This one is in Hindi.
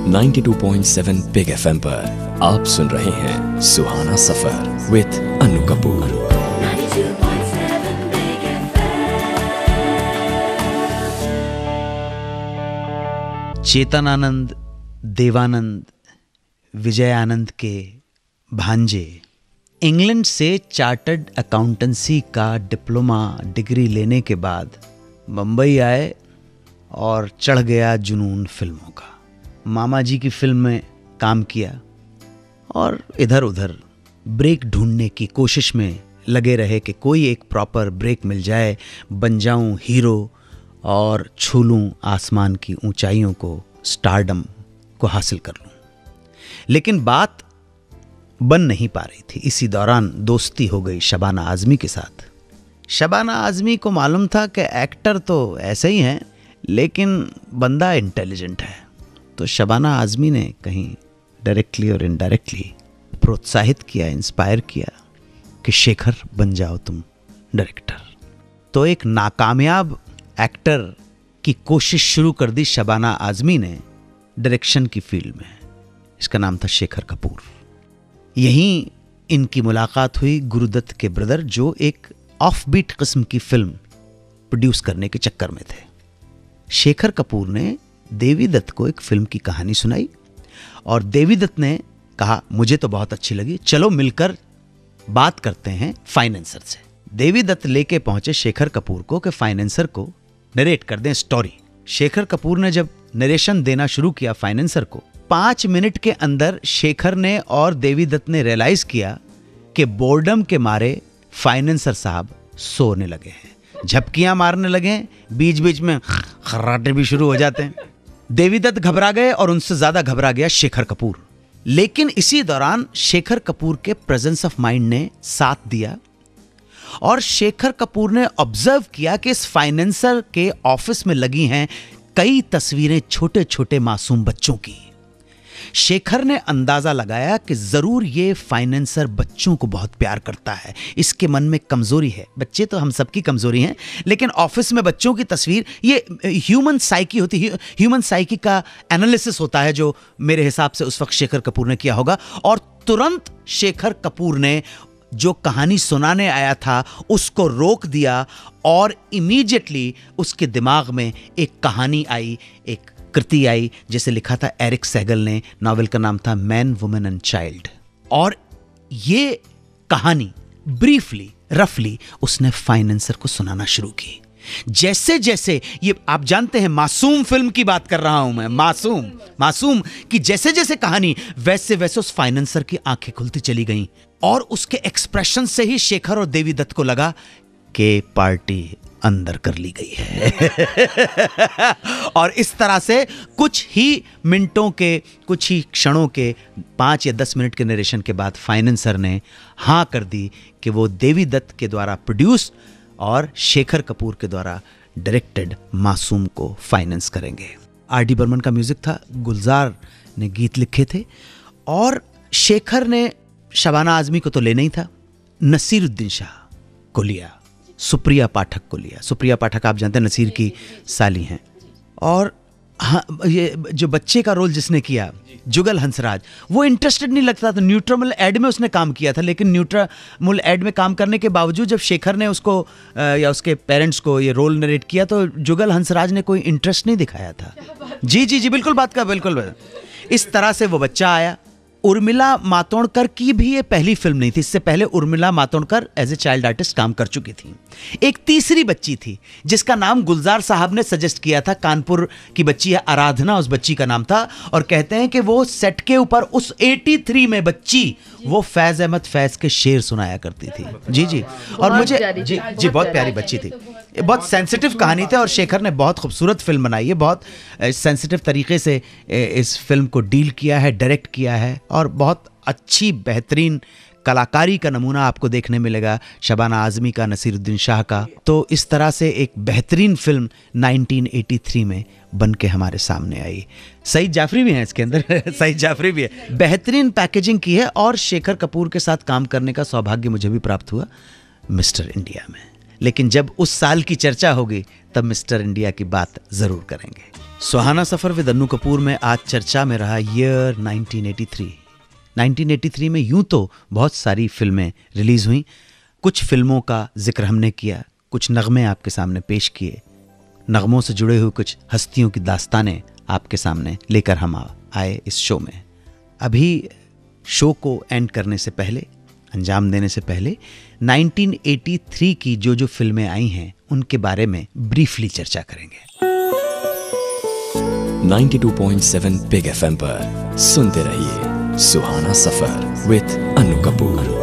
92.7 बिग एफएम पर आप सुन रहे हैं सुहाना सफर with Anu Kapoor. 92.7 big Chetan Anand, Devanand, Vijay Anand के भांजे इंग्लैंड से चार्टर्ड अकाउंटेंसी का डिप्लोमा डिग्री लेने के बाद मुंबई आए और चढ़ गया जुनून फिल्मों का। मामा जी की फिल्म में काम किया और इधर उधर ब्रेक ढूंढने की कोशिश में लगे रहे कि कोई एक प्रॉपर ब्रेक मिल जाए, बन जाऊं हीरो और छू लूं आसमान की ऊंचाइयों को, स्टारडम को हासिल कर लूं। लेकिन बात बन नहीं पा रही थी। इसी दौरान दोस्ती हो गई शबाना आजमी के साथ। शबाना आजमी को मालूम था कि एक्टर तो ऐसे ही हैं, लेकिन बंदा इंटेलिजेंट है। तो शबाना आजमी ने कहीं डायरेक्टली और इनडायरेक्टली प्रोत्साहित किया, इंस्पायर किया कि शेखर बन जाओ तुम डायरेक्टर। तो एक नाकामयाब एक्टर की कोशिश शुरू कर दी शबाना आजमी ने डायरेक्शन की फील्ड में। इसका नाम था शेखर कपूर। यहीं इनकी मुलाकात हुई गुरुदत्त के ब्रदर, जो एक ऑफबीट किस्म की फिल्म प्रोड्यूस करने के चक्कर में थे। शेखर कपूर ने देवी दत्त को एक फिल्म की कहानी सुनाई और देवी दत्त ने कहा मुझे तो बहुत अच्छी लगी, चलो मिलकर बात करते हैं फाइनेंसर से। देवी दत्त लेके पहुंचे शेखर कपूर को कि फाइनेंसर को नरेट कर दें स्टोरी। शेखर कपूर ने जब नरेशन देना शुरू किया फाइनेंसर को, 5 मिनट के अंदर शेखर ने और देवी दत्त ने रियलाइज किया कि बोर्डम के मारे फाइनेंसर साहब सोने लगे हैं, झपकियां मारने लगे, बीच बीच में खर्राटे भी शुरू हो जाते हैं। देवी दत्त घबरा गए और उनसे ज्यादा घबरा गया शेखर कपूर। लेकिन इसी दौरान शेखर कपूर के प्रेजेंस ऑफ माइंड ने साथ दिया और शेखर कपूर ने ऑब्जर्व किया कि इस फाइनेंसर के ऑफिस में लगी हैं कई तस्वीरें छोटे छोटे मासूम बच्चों की। शेखर ने अंदाजा लगाया कि जरूर ये फाइनेंसर बच्चों को बहुत प्यार करता है, इसके मन में कमजोरी है। बच्चे तो हम सबकी कमजोरी हैं, लेकिन ऑफिस में बच्चों की तस्वीर, ये ह्यूमन साइकी होती है, ह्यूमन साइकी का एनालिसिस होता है, जो मेरे हिसाब से उस वक्त शेखर कपूर ने किया होगा। और तुरंत शेखर कपूर ने जो कहानी सुनाने आया था उसको रोक दिया और इमीडिएटली उसके दिमाग में एक कहानी आई, एक कृति आई, जिसे लिखा था एरिक सेगल ने। नॉवेल का नाम था मैन, वुमेन एंड चाइल्ड। और ये कहानी ब्रीफली, रफली उसने फाइनेंसर को सुनाना शुरू की। जैसे जैसे ये, आप जानते हैं मासूम फिल्म की बात कर रहा हूं मैं, मासूम की जैसे जैसे कहानी, वैसे वैसे उस फाइनेंसर की आंखें खुलती चली गईं और उसके एक्सप्रेशन से ही शेखर और देवी दत्त को लगा कि पार्टी अंदर कर ली गई है। और इस तरह से कुछ ही मिनटों के, कुछ ही क्षणों के, 5 या 10 मिनट के नरेशन के बाद फाइनेंसर ने हाँ कर दी कि वो देवी दत्त के द्वारा प्रोड्यूस और शेखर कपूर के द्वारा डायरेक्टेड मासूम को फाइनेंस करेंगे। R.D. बर्मन का म्यूजिक था, गुलजार ने गीत लिखे थे और शेखर ने शबाना आजमी को तो लेना ही था, नसीरुद्दीन शाह को लिया, सुप्रिया पाठक को लिया। सुप्रिया पाठक आप जानते हैं नसीर की साली हैं। और हाँ, ये जो बच्चे का रोल जिसने किया, जुगल हंसराज, वो इंटरेस्टेड नहीं लगता था। न्यूट्रामुल एड में उसने काम किया था, लेकिन न्यूट्रामुल एड में काम करने के बावजूद जब शेखर ने उसको या उसके पेरेंट्स को ये रोल नरेट किया तो जुगल हंसराज ने कोई इंटरेस्ट नहीं दिखाया था। जी बिल्कुल बात का बिल्कुल। इस तरह से वो बच्चा आया। उर्मिला मातोंडकर की भी ये पहली फिल्म नहीं थी। इससे पहले Urmila Matondkar as a child artist काम कर चुकी थी। एक तीसरी बच्ची थी जिसका नाम गुलजार साहब ने सजेस्ट किया था। कानपुर की बच्ची है आराधना, उस बच्ची का नाम था। और कहते हैं कि वो सेट के ऊपर उस 83 में बच्ची वो फैज अहमद फैज के शेर सुनाया करती थी। जी और मुझे जी बहुत प्यारी बच्ची थी। बहुत सेंसिटिव कहानी थी और शेखर ने बहुत खूबसूरत फिल्म बनाई है। बहुत सेंसिटिव तरीके से इस फिल्म को डील किया है, डायरेक्ट किया है और बहुत अच्छी बेहतरीन कलाकारी का नमूना आपको देखने मिलेगा शबाना आजमी का, नसीरुद्दीन शाह का। तो इस तरह से एक बेहतरीन फिल्म 1983 में बन के हमारे सामने आई। सईद जाफरी भी हैं इसके अंदर। सईद जाफरी भी है। बेहतरीन पैकेजिंग की है और शेखर कपूर के साथ काम करने का सौभाग्य मुझे भी प्राप्त हुआ मिस्टर इंडिया में। लेकिन जब उस साल की चर्चा होगी तब मिस्टर इंडिया की बात जरूर करेंगे। सुहाना सफ़र विद अन्नू कपूर में आज चर्चा में रहा ईयर 1983। 1983 में यूं तो बहुत सारी फिल्में रिलीज़ हुई। कुछ फिल्मों का जिक्र हमने किया, कुछ नगमे आपके सामने पेश किए, नगमों से जुड़े हुए कुछ हस्तियों की दास्तानें आपके सामने लेकर हम आए इस शो में। अभी शो को एंड करने से पहले, अंजाम देने से पहले 1983 की जो जो फिल्में आई हैं उनके बारे में ब्रीफली चर्चा करेंगे। 92.7 बिग FM पर सुनते रहिए सुहाना सफर विद अन्नू कपूर।